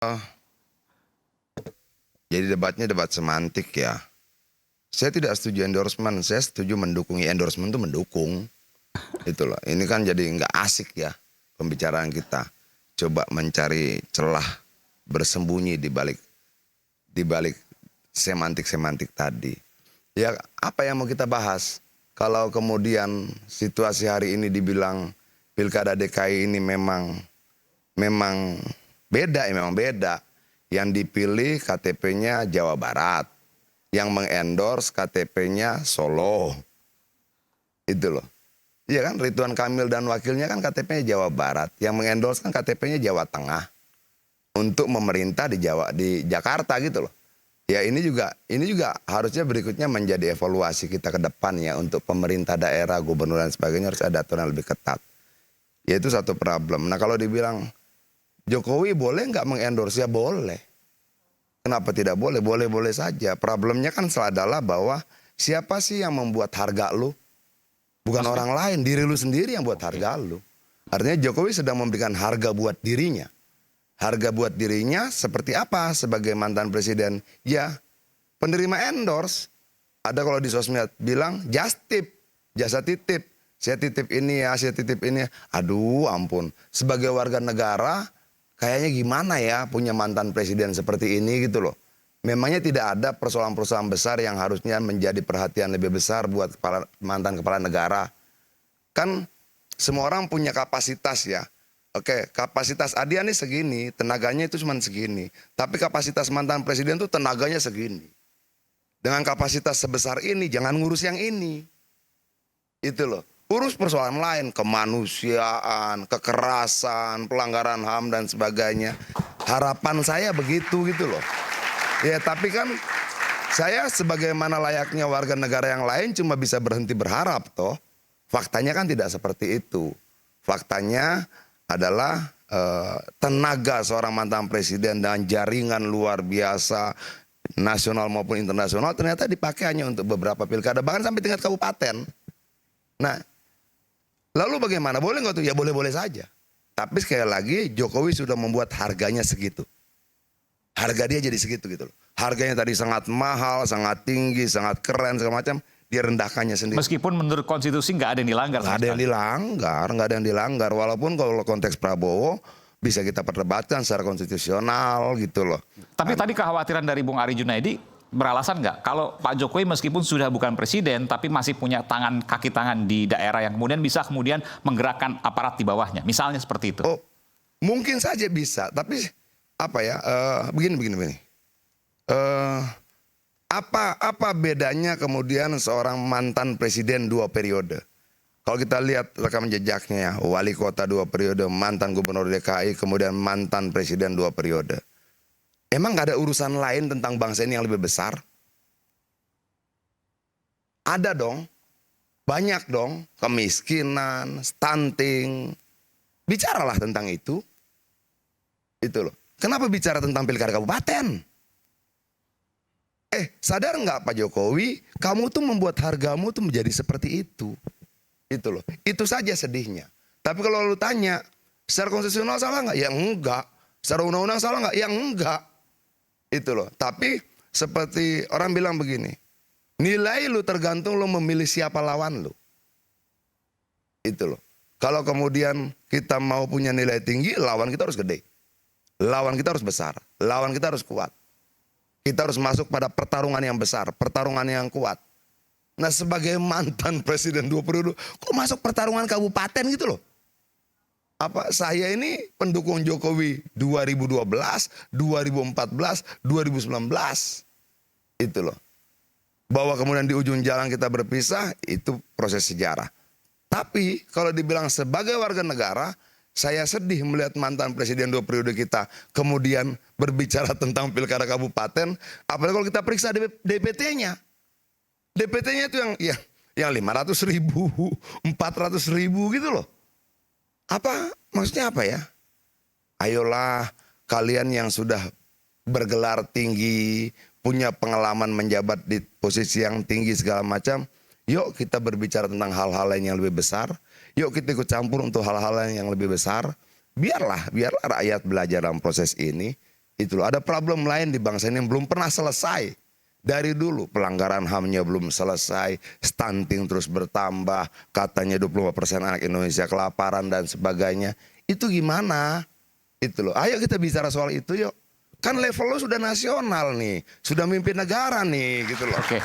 Oh, jadi debatnya debat semantik ya. Saya tidak setuju endorsement, saya setuju mendukung. Ya, endorsement itu mendukung. Itulah. Ini kan jadi nggak asik ya pembicaraan kita. Coba mencari celah bersembunyi di balik semantik-semantik tadi. Ya, apa yang mau kita bahas? Kalau kemudian situasi hari ini dibilang Pilkada DKI ini memang beda, ya memang beda. Yang dipilih KTP-nya Jawa Barat, yang mengendorse KTP-nya Solo. Itu loh. Iya kan, Ridwan Kamil dan wakilnya kan KTP-nya Jawa Barat, yang mengendorse kan KTP-nya Jawa Tengah untuk memerintah di Jakarta gitu loh. Ya ini juga harusnya berikutnya menjadi evaluasi kita ke depan ya, untuk pemerintah daerah, gubernur dan sebagainya harus ada aturan lebih ketat. Ya itu satu problem. Nah kalau dibilang Jokowi boleh nggak mengendorse, ya boleh. Kenapa tidak boleh? Boleh-boleh saja. Problemnya kan adalah bahwa siapa sih yang membuat harga lu? Bukan orang lain, diri lu sendiri yang buat harga lu. Artinya Jokowi sedang memberikan harga buat dirinya. Harga buat dirinya seperti apa sebagai mantan presiden? Ya, penerima endorse. Ada kalau di sosmed bilang just tip, jasa titip. Saya titip ini ya, saya titip ini. Aduh ampun, sebagai warga negara kayaknya gimana ya punya mantan presiden seperti ini gitu loh. Memangnya tidak ada persoalan-persoalan besar yang harusnya menjadi perhatian lebih besar buat mantan kepala negara. Kan semua orang punya kapasitas ya. Oke, kapasitas Adian ini segini, tenaganya itu cuma segini. Tapi kapasitas mantan presiden itu tenaganya segini. Dengan kapasitas sebesar ini, jangan ngurus yang ini. Itu loh. Urus persoalan lain, kemanusiaan, kekerasan, pelanggaran HAM dan sebagainya. Harapan saya begitu gitu loh. Ya tapi kan saya sebagaimana layaknya warga negara yang lain cuma bisa berhenti berharap toh. Faktanya kan tidak seperti itu. Faktanya adalah tenaga seorang mantan presiden dan jaringan luar biasa nasional maupun internasional ternyata dipakai hanya untuk beberapa pilkada, bahkan sampai tingkat kabupaten. Nah, lalu bagaimana? Boleh nggak tuh? Ya boleh-boleh saja. Tapi sekali lagi Jokowi sudah membuat harganya segitu. Harga dia jadi segitu gitu loh. Harganya tadi sangat mahal, sangat tinggi, sangat keren segala macam. Dia rendahkannya sendiri. Meskipun menurut konstitusi nggak ada yang dilanggar. Nggak ada yang dilanggar. Walaupun kalau konteks Prabowo bisa kita perdebatkan secara konstitusional gitu loh. Tapi tadi kekhawatiran dari Bung Ari Junaidi beralasan nggak kalau Pak Jokowi meskipun sudah bukan presiden tapi masih punya kaki tangan di daerah yang kemudian bisa menggerakkan aparat di bawahnya, misalnya seperti itu. Oh, mungkin saja bisa, tapi apa ya? Begini. Apa bedanya kemudian seorang mantan presiden 2 periode? Kalau kita lihat rekam jejaknya ya, wali kota 2 periode, mantan gubernur DKI, kemudian mantan presiden 2 periode. Emang gak ada urusan lain tentang bangsa ini yang lebih besar? Ada dong, banyak dong, kemiskinan, stunting. Bicaralah tentang itu. Itu loh. Kenapa bicara tentang pilkada kabupaten? Sadar nggak Pak Jokowi, kamu tuh membuat hargamu tuh menjadi seperti itu. Itu loh. Itu saja sedihnya. Tapi kalau lu tanya, secara konstitusional salah nggak? Ya enggak. Secara undang-undang salah nggak? Ya enggak. Itu loh. Tapi seperti orang bilang begini, nilai lu tergantung lu memilih siapa lawan lu. Itu loh. Kalau kemudian kita mau punya nilai tinggi, lawan kita harus gede. Lawan kita harus besar. Lawan kita harus kuat. Kita harus masuk pada pertarungan yang besar, pertarungan yang kuat. Nah sebagai mantan presiden 2 periode, kok masuk pertarungan kabupaten gitu loh. Apa saya ini pendukung Jokowi 2012, 2014, 2019. Itu loh. Bahwa kemudian di ujung jalan kita berpisah, itu proses sejarah. Tapi kalau dibilang sebagai warga negara, saya sedih melihat mantan presiden 2 periode kita kemudian berbicara tentang pilkada kabupaten. Apalagi kalau kita periksa DPT-nya. DPT-nya itu yang 500.000, 400.000 gitu loh. Maksudnya apa ya? Ayolah kalian yang sudah bergelar tinggi, punya pengalaman menjabat di posisi yang tinggi segala macam. Yuk kita berbicara tentang hal-hal lain yang lebih besar. Yuk kita ikut campur untuk hal-hal lain yang lebih besar. Biarlah rakyat belajar dalam proses ini. Itu loh, ada problem lain di bangsa ini yang belum pernah selesai. Dari dulu pelanggaran HAM-nya belum selesai, stunting terus bertambah, katanya 25% anak Indonesia kelaparan dan sebagainya. Itu gimana? Itu loh. Ayo kita bicara soal itu yuk. Kan level lo sudah nasional nih, sudah mimpin negara nih gitu loh. Oke.